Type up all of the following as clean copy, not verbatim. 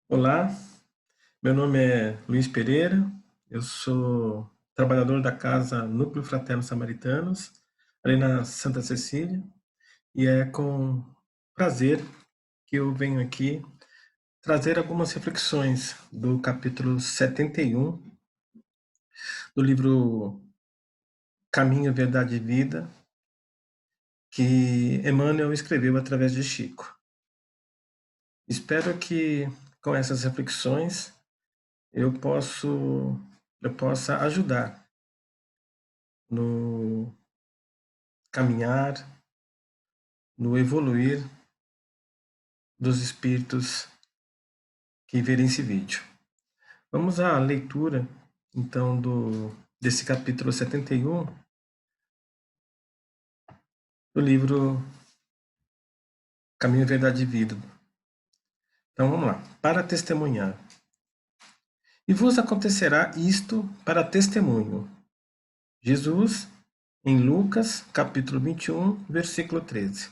Olá, meu nome é Luiz Pereira, eu sou trabalhador da Casa Núcleo Fraterno Samaritanos, ali na Santa Cecília, e é com prazer que eu venho aqui trazer algumas reflexões do capítulo 71 do livro Caminho, Verdade e Vida, que Emmanuel escreveu através de Chico. Espero que com essas reflexões eu possa ajudar no caminhar, no evoluir dos espíritos que verem esse vídeo. Vamos à leitura, então, desse capítulo 71 do livro Caminho, Verdade e Vida. Então, vamos lá. Para testemunhar. E vos acontecerá isto para testemunho. Jesus, em Lucas, capítulo 21, versículo 13.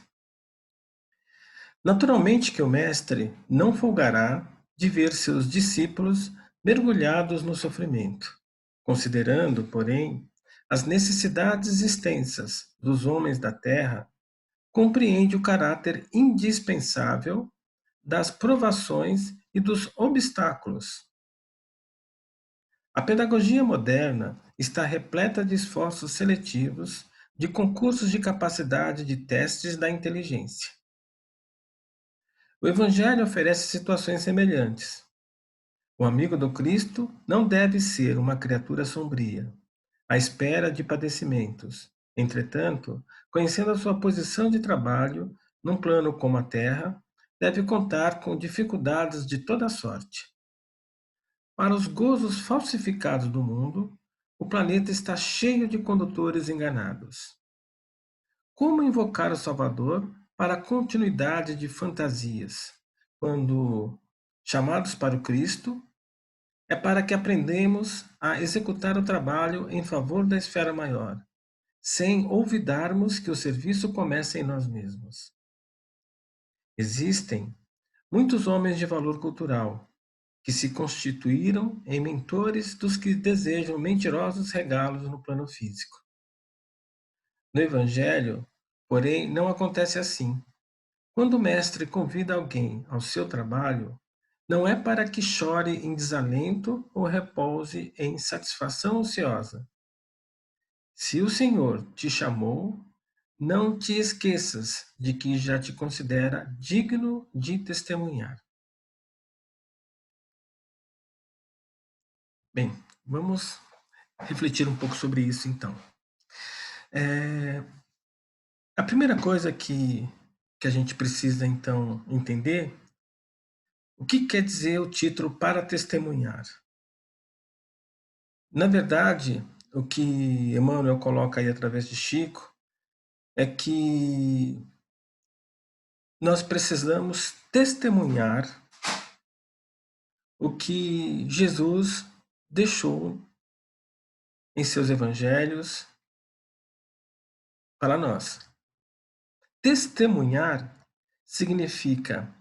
Naturalmente que o Mestre não folgará de ver seus discípulos mergulhados no sofrimento, considerando, porém, as necessidades extensas dos homens da terra, compreende o caráter indispensável das provações e dos obstáculos. A pedagogia moderna está repleta de esforços seletivos, de concursos de capacidade de testes da inteligência. O Evangelho oferece situações semelhantes. O amigo do Cristo não deve ser uma criatura sombria, à espera de padecimentos. Entretanto, conhecendo a sua posição de trabalho, num plano como a Terra, deve contar com dificuldades de toda sorte. Para os gozos falsificados do mundo, o planeta está cheio de condutores enganados. Como invocar o Salvador para a continuidade de fantasias, quando, chamados para o Cristo, é para que aprendemos a executar o trabalho em favor da esfera maior, sem olvidarmos que o serviço começa em nós mesmos. Existem muitos homens de valor cultural que se constituíram em mentores dos que desejam mentirosos regalos no plano físico. No Evangelho, porém, não acontece assim. Quando o mestre convida alguém ao seu trabalho, não é para que chore em desalento ou repouse em satisfação ociosa. Se o Senhor te chamou, não te esqueças de que já te considera digno de testemunhar. Bem, vamos refletir um pouco sobre isso então. A primeira coisa que a gente precisa então entender, o que quer dizer o título para testemunhar? Na verdade, o que Emmanuel coloca aí através de Chico é que nós precisamos testemunhar o que Jesus deixou em seus evangelhos para nós. Testemunhar significa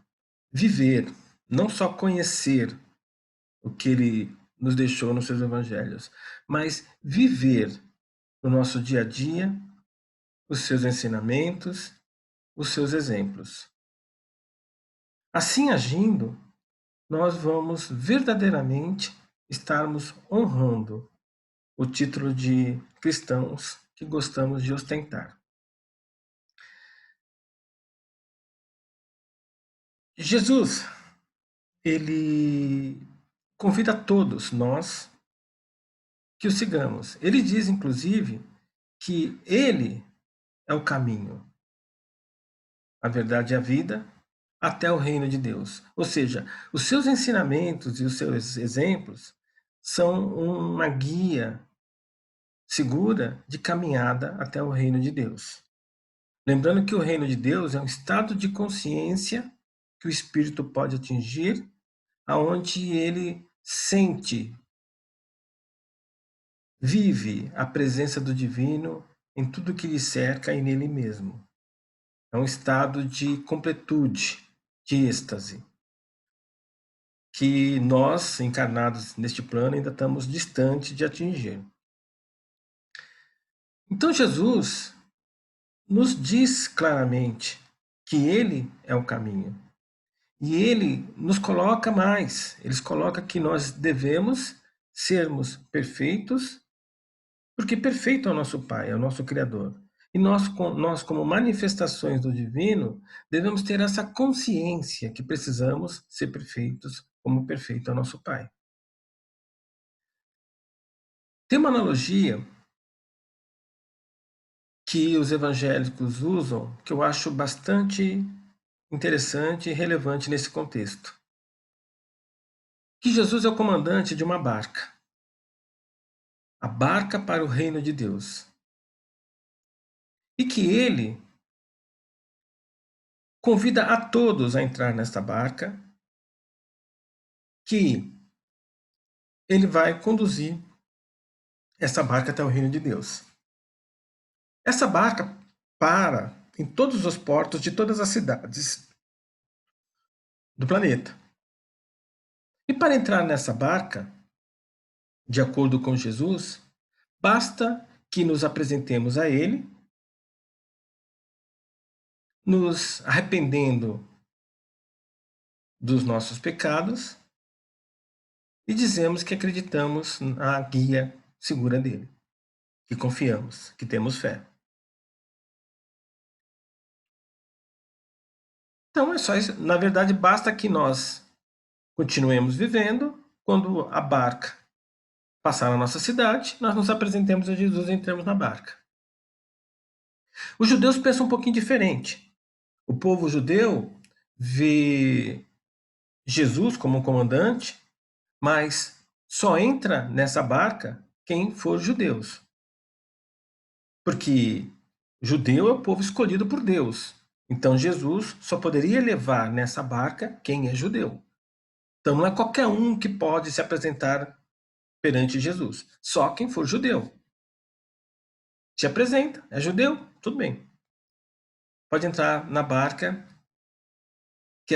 viver, não só conhecer o que ele nos deixou nos seus evangelhos, mas viver no nosso dia a dia os seus ensinamentos, os seus exemplos. Assim agindo, nós vamos verdadeiramente estarmos honrando o título de cristãos que gostamos de ostentar. Jesus, ele convida todos nós que o sigamos. Ele diz, inclusive, que ele é o caminho, a verdade e a vida até o reino de Deus. Ou seja, os seus ensinamentos e os seus exemplos são uma guia segura de caminhada até o reino de Deus. Lembrando que o reino de Deus é um estado de consciência que o espírito pode atingir, aonde ele sente, vive a presença do divino em tudo que lhe cerca e nele mesmo. É um estado de completude, de êxtase, que nós, encarnados neste plano, ainda estamos distantes de atingir. Então Jesus nos diz claramente que Ele é o caminho. E Ele nos coloca mais. Ele coloca que nós devemos sermos perfeitos, porque perfeito é o nosso Pai, é o nosso Criador. E nós, como manifestações do divino, devemos ter essa consciência que precisamos ser perfeitos, como perfeito é o nosso Pai. Tem uma analogia que os evangélicos usam que eu acho bastante interessante e relevante nesse contexto. Que Jesus é o comandante de uma barca, a barca para o reino de Deus. E que ele convida a todos a entrar nesta barca, que ele vai conduzir essa barca até o reino de Deus. Essa barca para em todos os portos de todas as cidades do planeta. E para entrar nessa barca, de acordo com Jesus, basta que nos apresentemos a Ele, nos arrependendo dos nossos pecados e dizemos que acreditamos na guia segura dele, que confiamos, que temos fé. Então é só isso. Na verdade, basta que nós continuemos vivendo. Quando a barca passar na nossa cidade, nós nos apresentemos a Jesus e entramos na barca. Os judeus pensam um pouquinho diferente. O povo judeu vê Jesus como um comandante, mas só entra nessa barca quem for judeus. Porque judeu é o povo escolhido por Deus. Então Jesus só poderia levar nessa barca quem é judeu. Então não é qualquer um que pode se apresentar perante Jesus, só quem for judeu. Se apresenta, é judeu, tudo bem. Pode entrar na barca que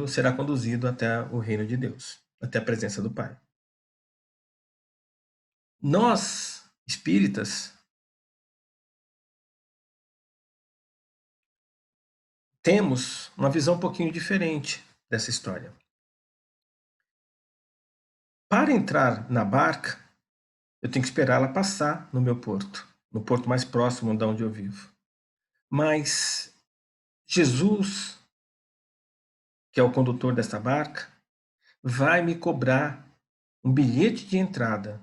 será conduzido até o reino de Deus, até a presença do Pai. Nós, espíritas, temos uma visão um pouquinho diferente dessa história. Para entrar na barca, eu tenho que esperar ela passar no meu porto, no porto mais próximo de onde eu vivo. Mas Jesus, que é o condutor dessa barca, vai me cobrar um bilhete de entrada.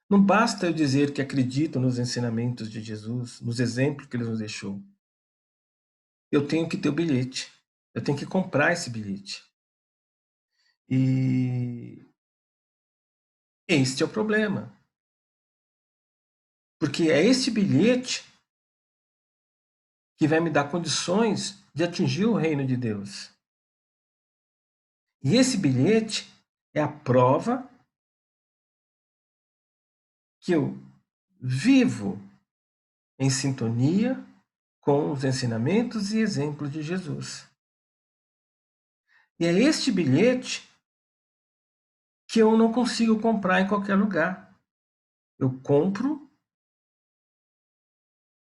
Não basta eu dizer que acredito nos ensinamentos de Jesus, nos exemplos que ele nos deixou. Eu tenho que ter o bilhete. Eu tenho que comprar esse bilhete. E este é o problema. Porque é esse bilhete que vai me dar condições de atingir o reino de Deus. E esse bilhete é a prova que eu vivo em sintonia com os ensinamentos e exemplos de Jesus. E é este bilhete que eu não consigo comprar em qualquer lugar. Eu compro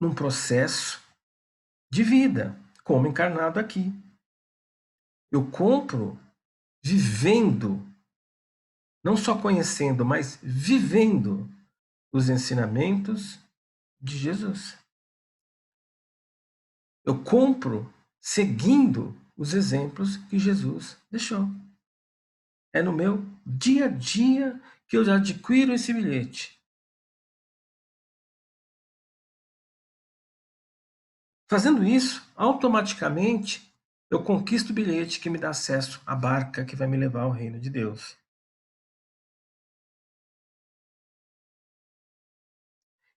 num processo de vida, como encarnado aqui. Eu compro vivendo, não só conhecendo, mas vivendo os ensinamentos de Jesus. Eu compro seguindo os exemplos que Jesus deixou. É no meu dia a dia que eu adquiro esse bilhete. Fazendo isso, automaticamente eu conquisto o bilhete que me dá acesso à barca que vai me levar ao reino de Deus.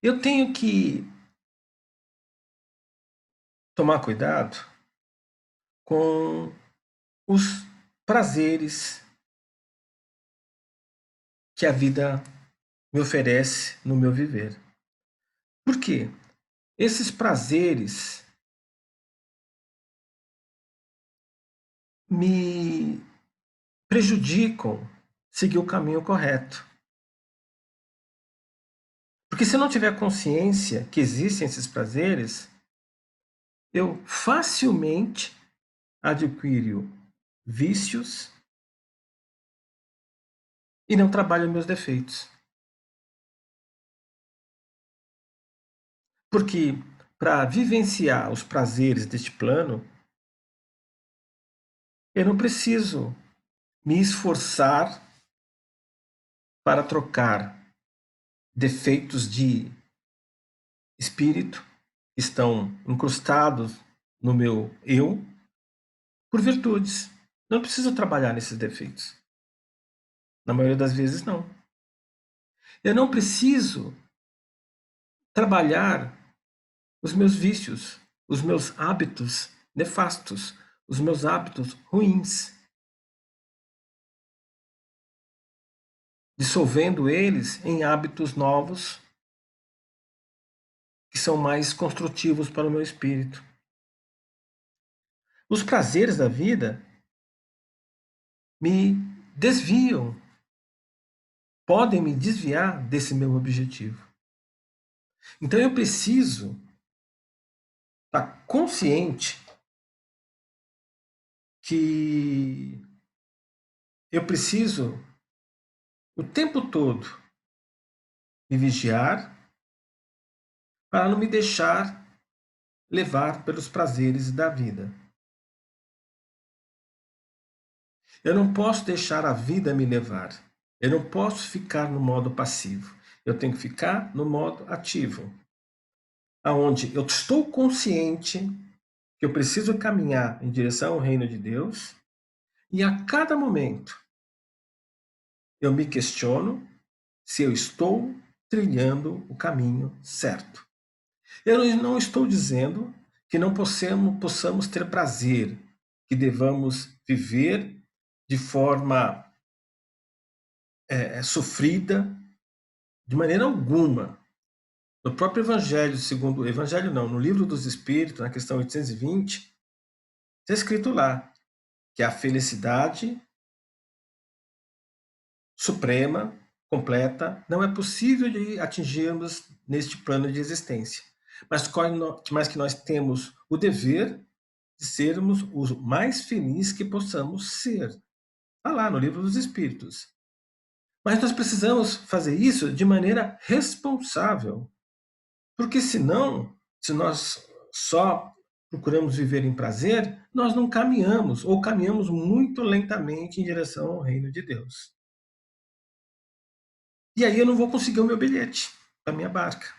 Eu tenho que tomar cuidado com os prazeres que a vida me oferece no meu viver. Por quê? Esses prazeres me prejudicam seguir o caminho correto. Porque se eu não tiver consciência que existem esses prazeres, eu facilmente adquiro vícios e não trabalho meus defeitos. Porque para vivenciar os prazeres deste plano, eu não preciso me esforçar para trocar defeitos de espírito que estão incrustados no meu eu por virtudes. Não preciso trabalhar nesses defeitos. Na maioria das vezes, não. Eu não preciso trabalhar os meus vícios, os meus hábitos nefastos, os meus hábitos ruins, dissolvendo eles em hábitos novos que são mais construtivos para o meu espírito. Os prazeres da vida me desviam, podem me desviar desse meu objetivo. Então eu preciso estar consciente que eu preciso o tempo todo me vigiar para não me deixar levar pelos prazeres da vida. Eu não posso deixar a vida me levar. Eu não posso ficar no modo passivo. Eu tenho que ficar no modo ativo, aonde eu estou consciente que eu preciso caminhar em direção ao reino de Deus e a cada momento eu me questiono se eu estou trilhando o caminho certo. Eu não estou dizendo que não possamos ter prazer, que devamos viver de forma sofrida, de maneira alguma. No próprio Evangelho, segundo o Evangelho não, no Livro dos Espíritos, na questão 820, está escrito lá que a felicidade suprema, completa, não é possível de atingirmos neste plano de existência. Mas que nós temos o dever de sermos os mais felizes que possamos ser. Está lá no Livro dos Espíritos. Mas nós precisamos fazer isso de maneira responsável. Porque senão, se nós só procuramos viver em prazer, nós não caminhamos, ou caminhamos muito lentamente em direção ao reino de Deus. E aí eu não vou conseguir o meu bilhete para minha barca.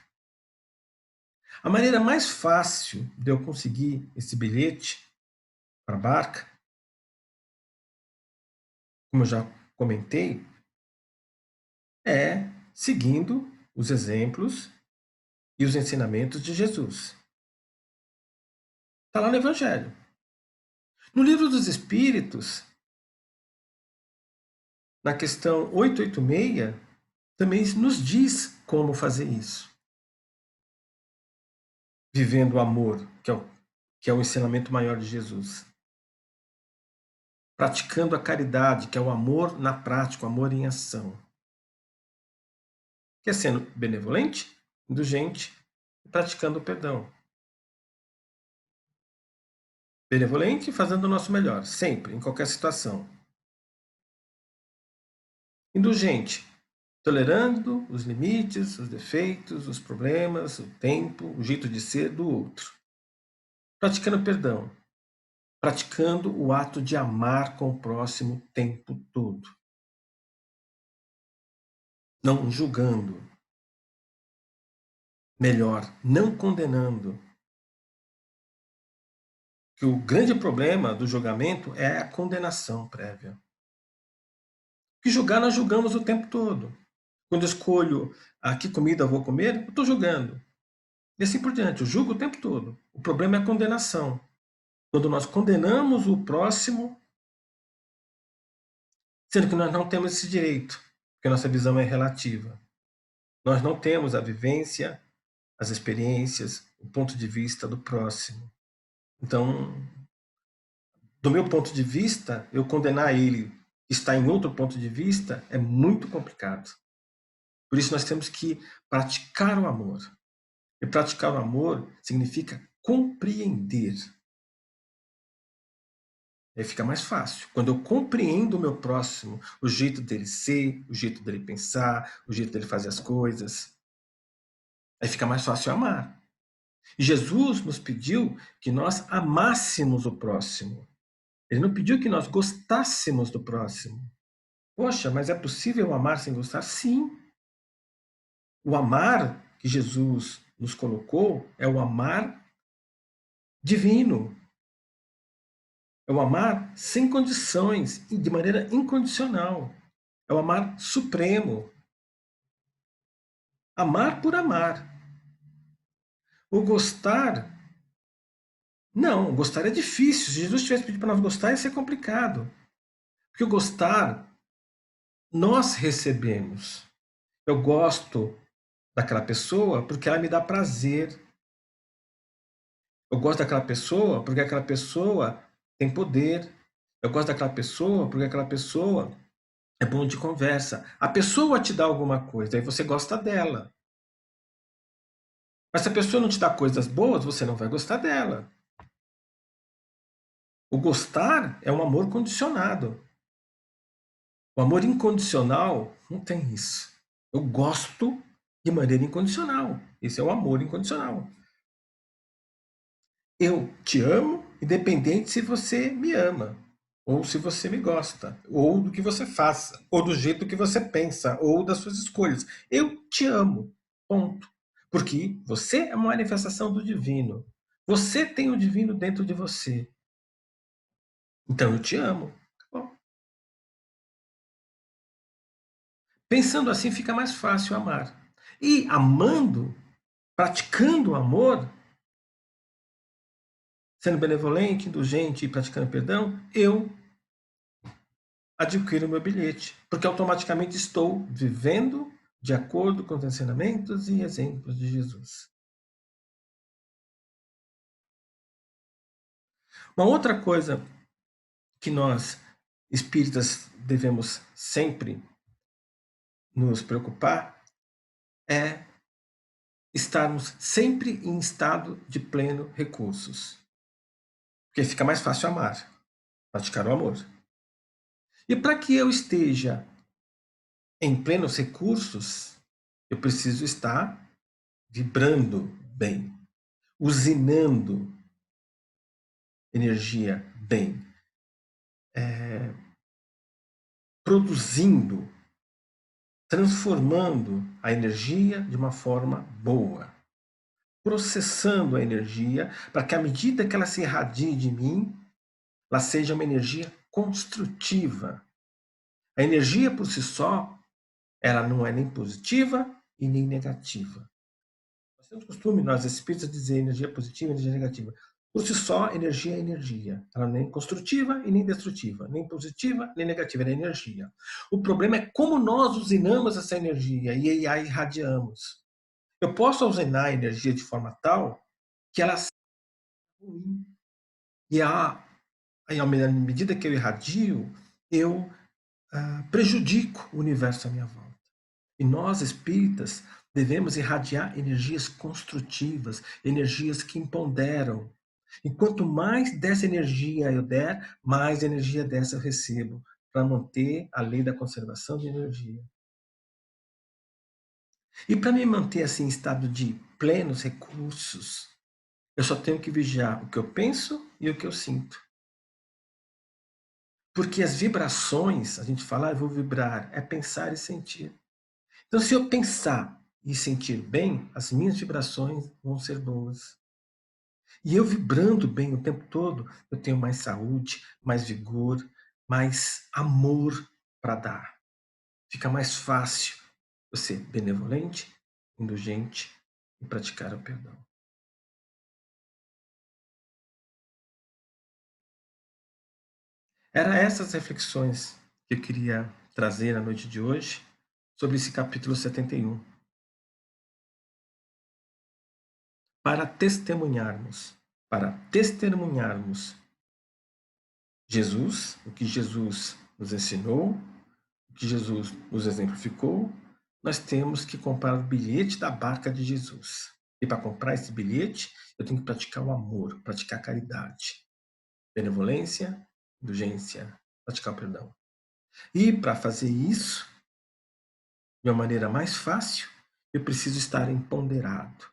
A maneira mais fácil de eu conseguir esse bilhete para a barca, como eu já comentei, é seguindo os exemplos e os ensinamentos de Jesus. Está lá no Evangelho. No Livro dos Espíritos, na questão 886, também nos diz como fazer isso. Vivendo o amor, que é o ensinamento maior de Jesus. Praticando a caridade, que é o amor na prática, o amor em ação. Que é sendo benevolente, indulgente e praticando o perdão. Benevolente e fazendo o nosso melhor, sempre, em qualquer situação. Indulgente, tolerando os limites, os defeitos, os problemas, o tempo, o jeito de ser do outro. Praticando perdão, praticando o ato de amar com o próximo o tempo todo. Não julgando. Melhor, não condenando. Que o grande problema do julgamento é a condenação prévia. Que julgar, nós julgamos o tempo todo. Quando eu escolho que comida eu vou comer, eu estou julgando. E assim por diante, eu julgo o tempo todo. O problema é a condenação. Quando nós condenamos o próximo, sendo que nós não temos esse direito, porque nossa visão é relativa. Nós não temos a vivência, as experiências, o ponto de vista do próximo. Então, do meu ponto de vista, eu condenar ele está em outro ponto de vista, é muito complicado. Por isso nós temos que praticar o amor. E praticar o amor significa compreender. Aí fica mais fácil. Quando eu compreendo o meu próximo, o jeito dele ser, o jeito dele pensar, o jeito dele fazer as coisas, aí fica mais fácil amar. E Jesus nos pediu que nós amássemos o próximo. Ele não pediu que nós gostássemos do próximo. Poxa, mas é possível amar sem gostar? Sim. O amar que Jesus nos colocou é o amar divino. É o amar sem condições e de maneira incondicional. É o amar supremo. Amar por amar. O gostar, não, gostar é difícil. Se Jesus tivesse pedido para nós gostar, ia ser complicado. Porque o gostar, nós recebemos. Eu gosto daquela pessoa porque ela me dá prazer. Eu gosto daquela pessoa porque aquela pessoa tem poder. Eu gosto daquela pessoa porque aquela pessoa é bom de conversa. A pessoa te dá alguma coisa, aí você gosta dela. Mas se a pessoa não te dá coisas boas, você não vai gostar dela. O gostar é um amor condicionado. O amor incondicional não tem isso. Eu gosto de maneira incondicional. Esse é o amor incondicional. Eu te amo, independente se você me ama, ou se você me gosta, ou do que você faça, ou do jeito que você pensa, ou das suas escolhas. Eu te amo. Ponto. Porque você é uma manifestação do divino. Você tem o divino dentro de você. Então eu te amo. Bom, pensando assim fica mais fácil amar. E amando, praticando o amor, sendo benevolente, indulgente e praticando perdão, eu adquiro o meu bilhete, porque automaticamente estou vivendo de acordo com os ensinamentos e exemplos de Jesus. Uma outra coisa que nós espíritas devemos sempre nos preocupar é estarmos sempre em estado de pleno recursos, porque fica mais fácil amar, praticar o amor. E para que eu esteja em plenos recursos, eu preciso estar vibrando bem, usinando energia bem, produzindo, transformando a energia de uma forma boa, processando a energia para que à medida que ela se irradie de mim, ela seja uma energia construtiva. A energia por si só, ela não é nem positiva e nem negativa. Nós temos costume, nós espíritas, dizer energia positiva e energia negativa. Por si só, energia é energia. Ela nem é construtiva e nem destrutiva, nem positiva nem negativa, ela é energia. O problema é como nós usinamos essa energia e a irradiamos. Eu posso usinar a energia de forma tal que ela seja ruim. E à medida que eu irradio, eu prejudico o universo à minha volta. E nós, espíritas, devemos irradiar energias construtivas, energias que empoderam. E quanto mais dessa energia eu der, mais energia dessa eu recebo, para manter a lei da conservação de energia. E para me manter assim em estado de plenos recursos, eu só tenho que vigiar o que eu penso e o que eu sinto. Porque as vibrações, a gente fala, eu vou vibrar, é pensar e sentir. Então, se eu pensar e sentir bem, as minhas vibrações vão ser boas. E eu vibrando bem o tempo todo, eu tenho mais saúde, mais vigor, mais amor para dar. Fica mais fácil eu ser benevolente, indulgente e praticar o perdão. Eram essas reflexões que eu queria trazer na noite de hoje sobre esse capítulo 71. Para testemunharmos Jesus, o que Jesus nos ensinou, o que Jesus nos exemplificou, nós temos que comprar o bilhete da barca de Jesus. E para comprar esse bilhete, eu tenho que praticar o amor, praticar a caridade, benevolência, indulgência, praticar o perdão. E para fazer isso, de uma maneira mais fácil, eu preciso estar empoderado,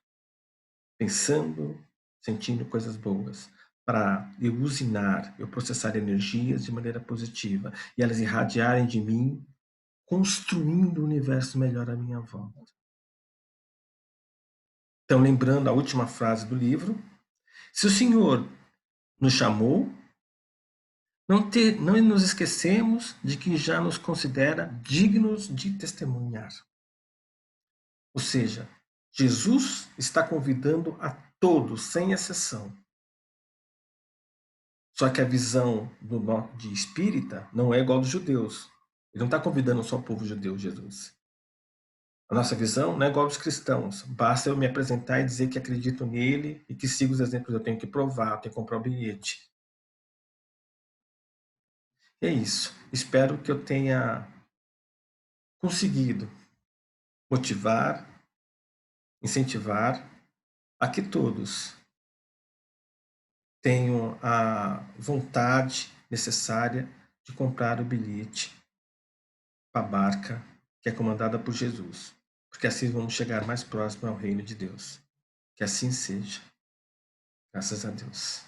pensando, sentindo coisas boas, para eu usinar, eu processar energias de maneira positiva e elas irradiarem de mim, construindo um universo melhor à minha volta. Então, lembrando a última frase do livro, se o Senhor nos chamou, não nos esquecemos de que já nos considera dignos de testemunhar. Ou seja, Jesus está convidando a todos, sem exceção. Só que a visão de espírita não é igual dos judeus. Ele não está convidando só o povo judeu, Jesus. A nossa visão não é igual dos cristãos. Basta eu me apresentar e dizer que acredito nele e que sigo os exemplos. Eu tenho que provar, eu tenho que comprar o bilhete. É isso. Espero que eu tenha conseguido motivar, incentivar a que todos tenham a vontade necessária de comprar o bilhete para a barca que é comandada por Jesus, porque assim vamos chegar mais próximo ao reino de Deus. Que assim seja. Graças a Deus.